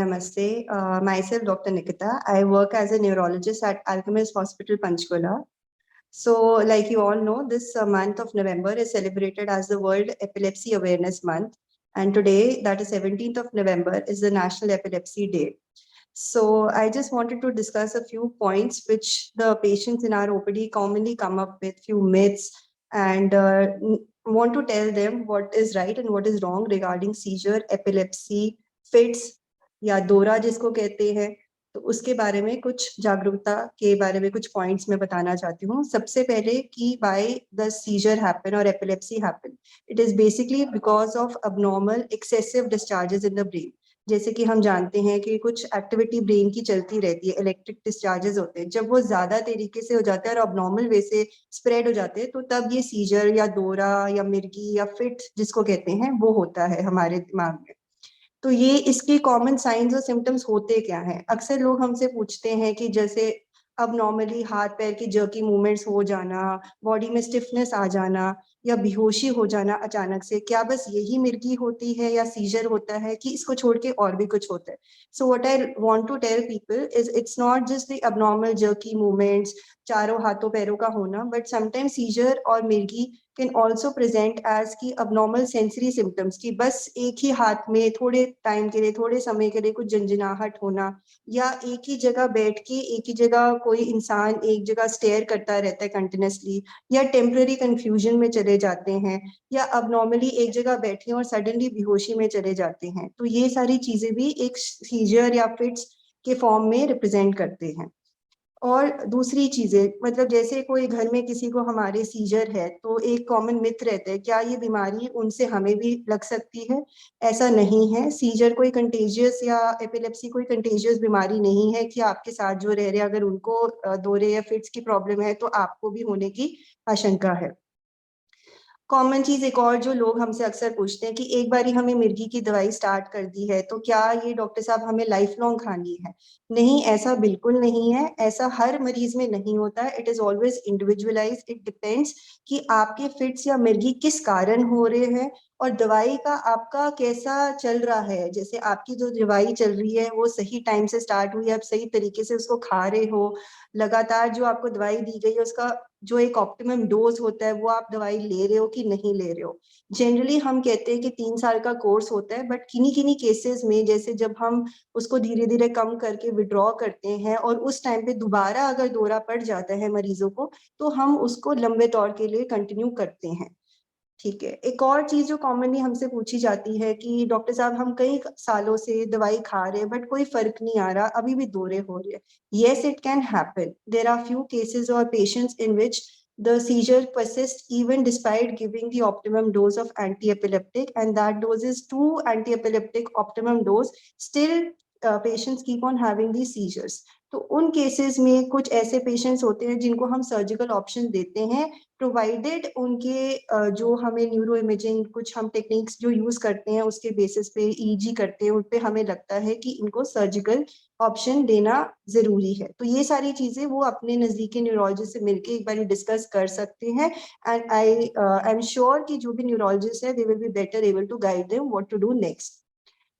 Namaste. Myself, Dr. Nikita. I work as a neurologist at Alchemist Hospital, Panchkula. So, like you all know, this month of November is celebrated as the World Epilepsy Awareness Month. And today, that is 17th of November, is the National Epilepsy Day. So, I just wanted to discuss a few points which the patients in our OPD commonly come up with, few myths, and want to tell them what is right and what is wrong regarding seizure, epilepsy, fits या दौरा जिसको कहते हैं, तो उसके बारे में कुछ जागरूकता के बारे में कुछ पॉइंट्स मैं बताना चाहती हूँ। सबसे पहले कि व्हाई द सीजर हैपन और epilepsy happen, it is basically because of abnormal excessive discharges in the brain. जैसे कि हम जानते हैं कि कुछ एक्टिविटी ब्रेन की चलती रहती है, इलेक्ट्रिक डिस्चार्जेस होते हैं, जब वो ज्यादा तरीके से हो जाते हैं और अबनॉर्मल वे से स्प्रेड हो जाते हैं, तो तब ये सीजर या दौरा या मिर्गी या फिट जिसको कहते हैं वो होता है हमारे दिमाग में। तो ये इसके कॉमन साइंस और सिम्टम्स होते क्या हैं? अक्सर लोग हमसे पूछते हैं कि जैसे अब नॉर्मली हाथ पैर की जर्की मूवमेंट्स हो जाना, बॉडी में स्टिफनेस आ जाना या बेहोशी हो जाना अचानक से, क्या बस यही मिर्गी होती है या सीजर होता है कि इसको छोड़ के और भी कुछ होता है? So what I want to tell people is it's not just the abnormal jerky movements, चारों हाथों पैरों का होना, बट समटाइम्स सीजर और मिर्गी can also present as की abnormal sensory symptoms की बस एक ही हाथ में थोड़े टाइम के लिए, थोड़े समय के लिए कुछ झंझनाहट होना, या एक ही जगह बैठ के एक ही जगह कोई इंसान एक जगह स्टेयर करता रहता है कंटिन्यूसली, या टेम्पररी कंफ्यूजन में चले जाते हैं, या अबनॉर्मली एक जगह बैठे और सडनली बेहोशी में चले जाते हैं। तो ये सारी चीजें भी एक सीजर या फिट्स के फॉर्म में रिप्रेजेंट करते हैं। और दूसरी चीजें, मतलब जैसे कोई घर में किसी को हमारे सीजर है, तो एक कॉमन मिथ रहता है, क्या ये बीमारी उनसे हमें भी लग सकती है? ऐसा नहीं है। सीजर कोई कंटेजियस या एपिलेप्सी कोई कंटेजियस बीमारी नहीं है कि आपके साथ जो रह रहे अगर उनको दौरे या फिट्स की प्रॉब्लम है तो आपको भी होने की आशंका है। कॉमन चीज एक और जो लोग हमसे अक्सर पूछते हैं कि एक बारी हमें मिर्गी की दवाई स्टार्ट कर दी है तो क्या ये डॉक्टर साहब हमें लाइफ लॉन्ग खानी है? नहीं, ऐसा बिल्कुल नहीं है। ऐसा हर मरीज में नहीं होता है। It is always individualise. It depends कि आपके फिट्स या मिर्गी किस कारण हो रहे हैं और दवाई का आपका कैसा चल रहा है। जैसे आपकी जो दवाई चल रही है वो सही टाइम से स्टार्ट हुई है, आप सही तरीके से उसको खा रहे हो, लगातार जो आपको दवाई दी गई है उसका जो एक ऑप्टिमम डोज होता है वो आप दवाई ले रहे हो कि नहीं ले रहे हो। जनरली हम कहते हैं कि 3 साल का कोर्स होता है, बट किन्हीं किन्हीं केसेस में जैसे जब हम उसको धीरे धीरे कम करके विड्रॉ करते हैं और उस टाइम पे दोबारा अगर दौरा पड़ जाता है मरीजों को, तो हम उसको लंबे तौर के लिए कंटिन्यू करते हैं। ठीक है। एक और चीज जो कॉमनली हमसे पूछी जाती है कि डॉक्टर साहब हम कई सालों से दवाई खा रहे हैं बट कोई फर्क नहीं आ रहा, अभी भी दौरे हो रहे हैं। Yes, it can happen. There are few cases or patients in which the seizure persists even despite giving the optimum dose of anti-epileptic, and that dose is 2 anti-epileptic optimum dose. Still patients keep on having these seizures. तो उन cases में कुछ ऐसे patients होते हैं जिनको हम surgical option देते हैं, प्रोवाइडेड उनके जो हमें न्यूरो इमेजिंग कुछ हम टेक्निक्स जो यूज करते हैं उसके बेसिस पे ईजी करते हैं, उन पे हमें लगता है कि इनको सर्जिकल ऑप्शन देना जरूरी है। तो ये सारी चीजें वो अपने नजदीकी न्यूरोलॉजिस्ट से मिलके एक बार डिस्कस कर सकते हैं, एंड आई एम श्योर कि जो भी न्यूरोलॉजिस्ट है they will be better able to guide them what to do next.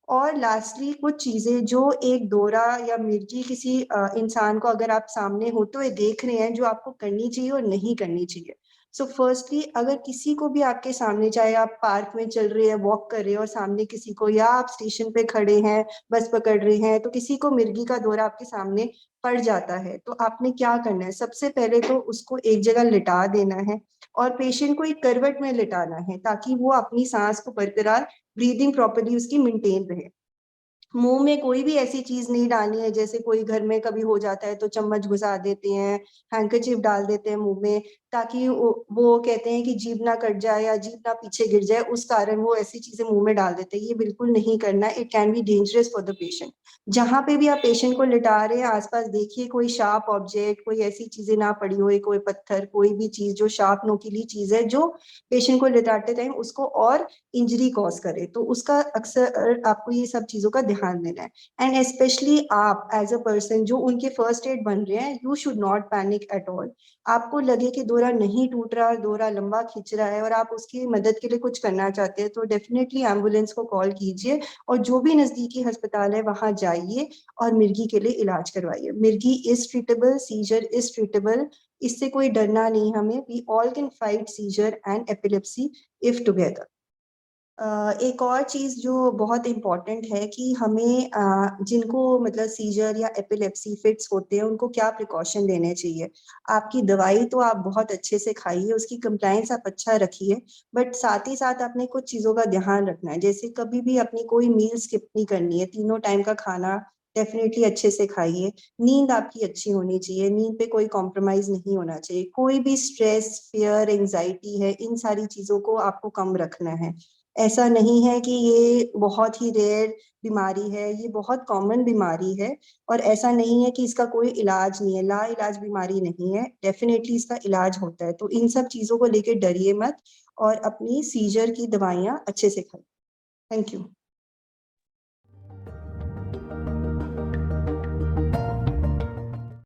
और लास्टली कुछ चीजें जो एक दौरा या मिर्गी किसी इंसान को अगर आप सामने होते हुए देख रहे हैं जो आपको करनी चाहिए और नहीं करनी चाहिए। सो फर्स्टली, अगर किसी को भी आपके सामने, चाहे आप पार्क में चल रहे हैं, वॉक कर रहे हैं और सामने किसी को, या आप स्टेशन पे खड़े हैं बस पकड़ रहे हैं, तो किसी को मिर्गी का दौरा आपके सामने पड़ जाता है, तो आपने क्या करना है? सबसे पहले तो उसको एक जगह लिटा देना है और पेशेंट को एक करवट में लिटाना है ताकि वो अपनी सांस को बरकरार, ब्रीदिंग प्रॉपर्ली उसकी मेंटेन रहे। मुंह में कोई भी ऐसी चीज नहीं डालनी है, जैसे कोई घर में कभी हो जाता है तो चम्मच घुसा देते हैं, हैंकरचीफ डाल देते हैं मुंह में, ताकि वो कहते हैं कि जीभ ना कट जाए या जीभ ना पीछे गिर जाए, उस कारण वो ऐसी चीजें मुंह में डाल देते हैं। ये बिल्कुल नहीं करना। It can be dangerous for the patient. जहां पे भी आप पेशेंट को लिटा रहे हैं आसपास देखिए कोई शार्प ऑब्जेक्ट, कोई ऐसी चीजें ना पड़ी हुई, कोई पत्थर, कोई भी चीज जो शार्प नोकीली चीज है जो पेशेंट को लिटाते टाइम उसको और इंजरी कॉज करे, तो उसका अक्सर आपको ये सब चीजों का ध्यान देना है। एंड स्पेशली आप एज अ पर्सन जो उनके फर्स्ट एड बन रहे हैं, you should not panic at all. आपको लगे कि दौरा नहीं टूट रहा, दौरा लंबा खिंच रहा है और आप उसकी मदद के लिए कुछ करना चाहते हैं, तो डेफिनेटली एम्बुलेंस को कॉल कीजिए और जो भी नजदीकी अस्पताल है वहां जाइए और मिर्गी के लिए इलाज करवाइए। मिर्गी is treatable, seizure is treatable, इससे कोई डरना नहीं हमें। We all can fight seizure and epilepsy if together. एक और चीज जो बहुत इम्पोर्टेंट है कि हमें जिनको मतलब सीजर या एपिलेप्सी फिट्स होते हैं उनको क्या प्रिकॉशन लेने चाहिए। आपकी दवाई तो आप बहुत अच्छे से खाइए, उसकी कंप्लायंस आप अच्छा रखिए, बट साथ ही साथ आपने कुछ चीजों का ध्यान रखना है। जैसे कभी भी अपनी कोई मील स्किप नहीं करनी है, तीनों टाइम का खाना डेफिनेटली अच्छे से खाइए। नींद आपकी अच्छी होनी चाहिए, नींद पे कोई कॉम्प्रोमाइज नहीं होना चाहिए। कोई भी स्ट्रेस, फियर, एंजाइटी है, इन सारी चीजों को आपको कम रखना है। ऐसा नहीं है कि ये बहुत ही रेयर बीमारी है, ये बहुत कॉमन बीमारी है। और ऐसा नहीं है कि इसका कोई इलाज नहीं है, ला इलाज बीमारी नहीं है, डेफिनेटली इसका इलाज होता है। तो इन सब चीजों को लेके डरिए मत और अपनी सीजर की दवाइयाँ अच्छे से खाइए। Thank you.